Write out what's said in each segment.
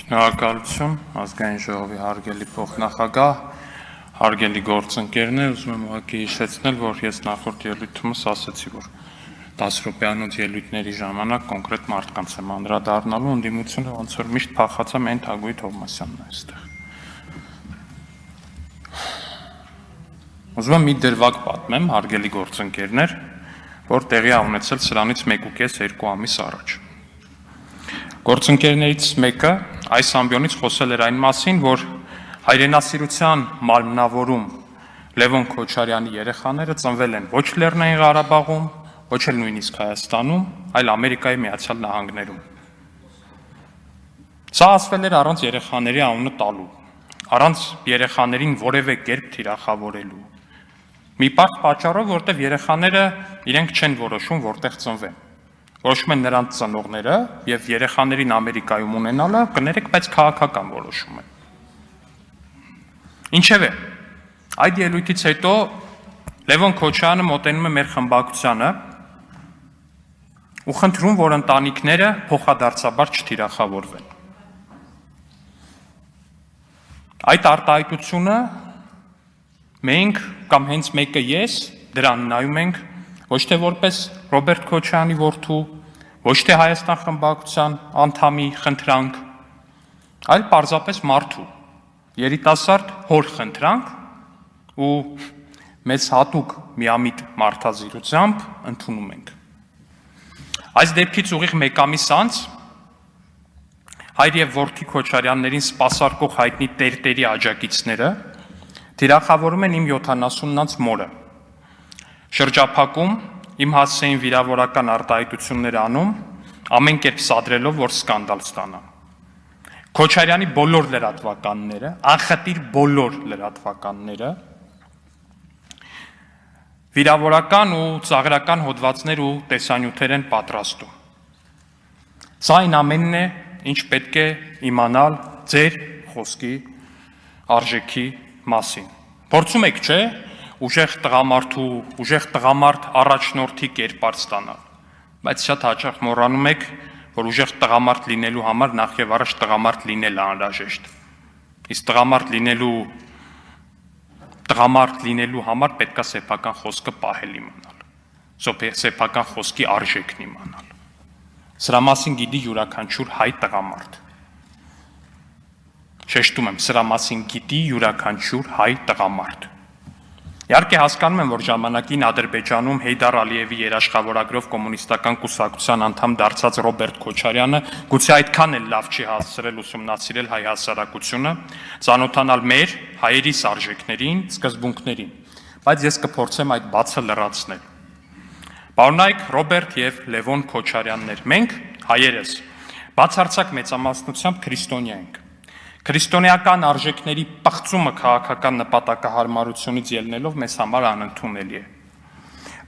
Շնորհակալություն, ազգային ժողովի հարգելի փոխնախագահ, հարգելի գործընկերներ, ուզում եմ ուղղակի հիշեցնել, որ ես նախորդ ելույթումս ասացի, որ 10 րոպեանոց ելույթների ժամանակ կոնկրետ մարդկանց եմ անդրադառնալու, ընդդիմությունը ոնց որ միշտ փախացա մեն Թագուհի Թովմասյանն է այստեղ։ Ուզում եմ մի դրվագ պատմեմ, հարգելի գործընկերներ, որ տեղի է ունեցել սրանից 1.5-2 ամիս առաջ։ Գործընկերներից մեկը այս ամբիոնից խոսել էր այն մասին, որ հայրենասիրության մարմնավորում Լևոն Քոչարյանի երեխաները ծնվել են ոչ Լեռնային Ղարաբաղում, ոչ էլ նույնիսկ Հայաստանում, այլ Ամերիկայի Միացյալ Նահանգներում։ Սա ասվել էր առանց երեխաների անունը տալու, առանց երեխաներին որևէ կերպ թիրախավորելու։ Մի պարզ պատճառով, որտեղ երեխաները իրենք չեն որոշում, որտեղ ծնվեն։ Որոշում են նրանց ծնողները եւ երեխաներին Ամերիկայում ունենալը կներեք, բայց քաղաքական որոշում է։ Ինչևէ, այդ ելույթից հետո Լևոն Քոչարյանը մոտենում է մեր խմբակցությանը ու խնդրում, որ ընտանիքները փոխադարձաբար չթիրախավորվեն։ Այդ արտահայտությունը մենք կամ հենց մեկը ես դրան նայում ենք ոչ թե որպես Ռոբերտ Քոչարյանի որդու, ոչ թե Հայաստան խմբակցության անդամի խնդրանք, այլ պարզապես մարդու, երիտասարդ հոր խնդրանք ու մեզ հատուկ միամիտ մարդազիրությամբ ընդունում ենք։ Այս դեպքից ուղիղ մեկ ամիս անց հայր եւ որդի Քոչարյաններին սպասարկող հայտնի տերտերի աջակիցները թիրախավորում են իմ 70-նանց մորը։ Շրջափակում, իմ հասցեին վիրավորական արտահայտություններ անում, ամեն կերպ սադրելով, որ սկանդալ ստանա։ Քոչարյանի բոլոր լրատվականները, անխտիր բոլոր լրատվականները, վիրավորական ու ծաղրական հոդվածներ ու տեսանյութեր են պատրաստում։ Սա այն ամենն է, ինչ պետք է իմանալ ձեր խոսքի արժեքի մասին։ Փորձում եք, չէ՞, ուժեղ տղամարդ առաջնորդի կերպար ստանալ, բայց շատ հաճախ մոռանում եք, որ ուժեղ տղամարդ լինելու համար նախ եւ առաջ տղամարդ լինելը անհրաժեշտ։ Իսկ տղամարդ լինելու համար պետք է սեփական խոսքը պահել իմանալ, սեփական խոսքի արժեքն իմանալ։ Սրա մասին գիտի յուրաքանչյուր հայ տղամարդ։ Շեշտում եմ, սրա մասին գիտի յուրաքանչյուր հայ տղամարդ։ Իհարկե հասկանում եմ, որ ժամանակին Ադրբեջանում Հեյդար Ալիևի երաշխավորագրով կոմունիստական կուսակցության անդամ դարձած Ռոբերտ Քոչարյանը գուցե այդքան էլ լավ չի հասցրել ուսումնասիրել հայ հասարակությունը, ծանոթանալ մեր հայերիս արժեքներին, սկզբունքներին, բայց ես կփորձեմ այդ բացը լրացնել։ Պարոնայք Ռոբերտ եւ Լևոն Քոչարյաններ, մենք հայերս բացարձակ մեծամասնությամբ քրիստոնյա ենք։ Քրիստոնեական արժեքների պղծումը քաղաքական նպատակահարմարությունից ելնելով մեզ համար անընդունելի է։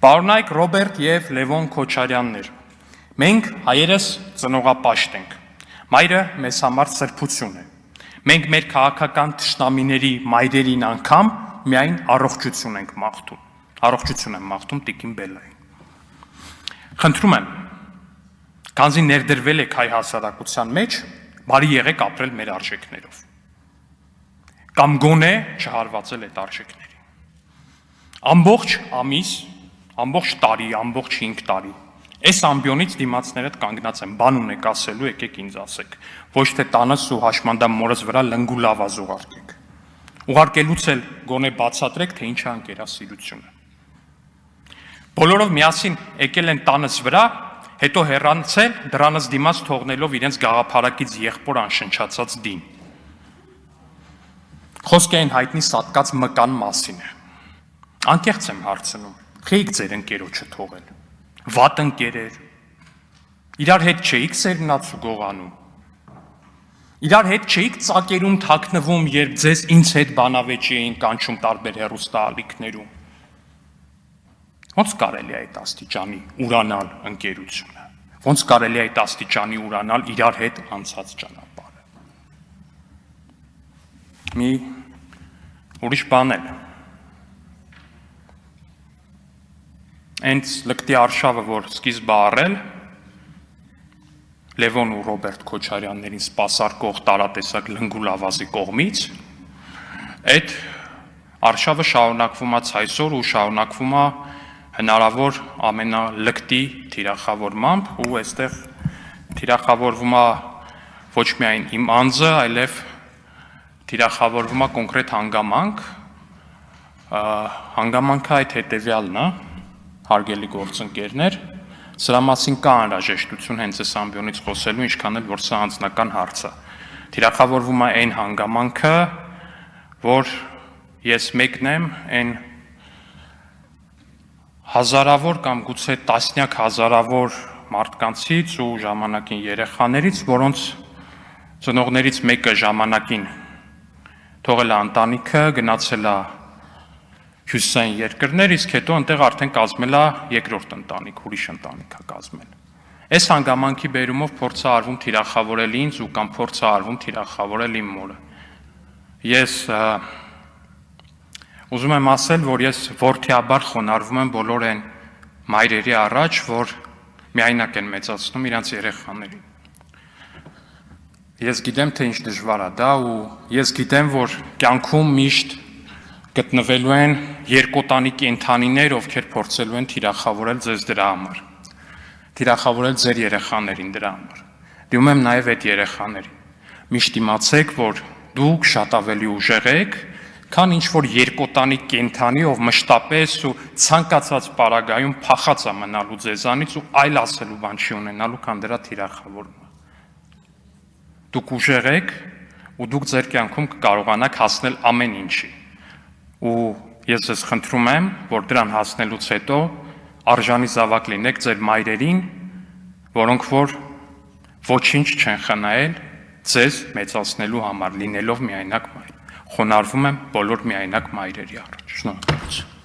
Պարոնայք Ռոբերտ եւ Լևոն Քոչարյաններ, մենք հայերս ծնողապաշտ ենք։ Մայրը մեզ համար սրբություն է։ Մենք մեր քաղաքական թշնամիների մայրերին անգամ միայն առողջություն ենք մաղթում։ Առողջություն եմ մաղթում տիկին Բելային։ Խնդրում եմ, քանզի ներդրվել եք հայ հասարակության մեջ, բարի եղեք ապրել մեր արժեքներով, կամ գոնե չհարվածել այդ արժեքներին։ Ամբողջ ամիս, ամբողջ տարի, ամբողջ 5 տարի, այս ամբիոնից դիմացներդ կանգնած եմ, բան ունեք ասելու, եկեք ինձ ասեք, ոչ թե տանս ու հաշմանդամ մորս վրա լնգու լավազ ուղարկեք։ Ուղարկելուց էլ գոնե բացատրեք, թե ինչ է անկերասիրությունը։ Բոլորով միասին եկել են տանս վրա, հետո հեռանցել, դրանից դիմաց թողնելով իրենց գաղափարակից եղբոր անշնչացած դին։ Խոսքը այն հայտնի սատկած մկան մասին է։ Անկեղծ եմ հարցնում, խեիք ձեր ընկերոջը թողել, վատ ընկերեր, իրար հետ չէիք սերնաց ու գողանում, իրար հետ չէիք ծակերում թաքնվում, երբ ձեզ ինձ հետ բանավեճի էին կանչում տարբեր հեռուստաալիքներում։ Ոնց կարելի է այդ աստիճանի ուրանալ ընկերությունը, ոնց կարելի է այդ աստիճանի ուրանալ իրար հետ անցած ճանապարհը։ Մի ուրիշ բան էլ։ Հենց լկտի արշավը, որ սկիզբը առել, Լևոն ու Ռոբերտ Քոչարյաններին սպասարկող տարատեսակ լնգուլ ավազի կողմից, այդ արշավը շարունակվում է այսօր ու շարունակվում է հնարավոր ամենալկտի թիրախավորմամբ ու այստեղ թիրախավորվում է ոչ միայն իմ անձը, այլև թիրախավորվում է կոնկրետ հանգամանք, հանգամանքը այդ հետևյալն է, հարգելի գործընկերներ, սրա մասին կա անհրաժեշտություն հենց այս ամբիոնից խոսելու, ինչքան էլ որ սա անձնական հարց է։ Թիրախավորվում է այն հանգամանքը, որ ես մեկն եմ այն հազարավոր կամ գուցե տասնյակ հազարավոր մարդկանցից ու ժամանակին երեխաներից, որոնց ծնողներից մեկը ժամանակին թողել է ընտանիքը, գնացել է հյուսիսային երկրներ, իսկ հետո այնտեղ արդեն կազմել է երկրորդ ընտանիք, ուրիշ ընտանիք է կազմել։ Այս հանգամանքի բերումով փորձ է արվում թիրախավորել ինձ ու կամ փորձ է արվում թիրախավորել իմ մորը։ Ես ուզում եմ ասել, որ ես որդիաբար խոնարհվում եմ բոլոր այն մայրերի առաջ, որ միայնակ են մեծացնում իրենց երեխաներին։ Ես գիտեմ, թե ինչ դժվար է դա ու ես գիտեմ, որ կյանքում միշտ գտնվելու են երկոտանի կենդանիներ, ովքեր փորձելու են թիրախավորել ձեզ դրա համար, թիրախավորել ձեր երեխաներին դրա համար։ Դիմում եմ նաև այդ երեխաներին։ Միշտ իմացեք, որ դուք շատ ավելի ուժեղ եք, քան ինչ որ երկոտանի կենդանի, ով մշտապես ու ցանկացած պարագայում փախած է մնալու ձեզանից ու այլ ասելու բան չի ունենալու, քան դրա թիրախավորումը։ Դուք ուժեղ եք ու դուք ձեր կյանքում կկարողանաք հասնել ամեն ինչի։ Ու ես ձեզ խնդրում եմ, որ դրան հասնելուց հետո արժանի զավակ լինեք ձեր մայրերին, որոնք որ ոչինչ չեն խնայել ձեզ մեծացնելու համար, լինելով միայնակ մայր։ Խոնարհվում եմ բոլոր միայնակ մայրերի առաջ։ Շնորհակալություն։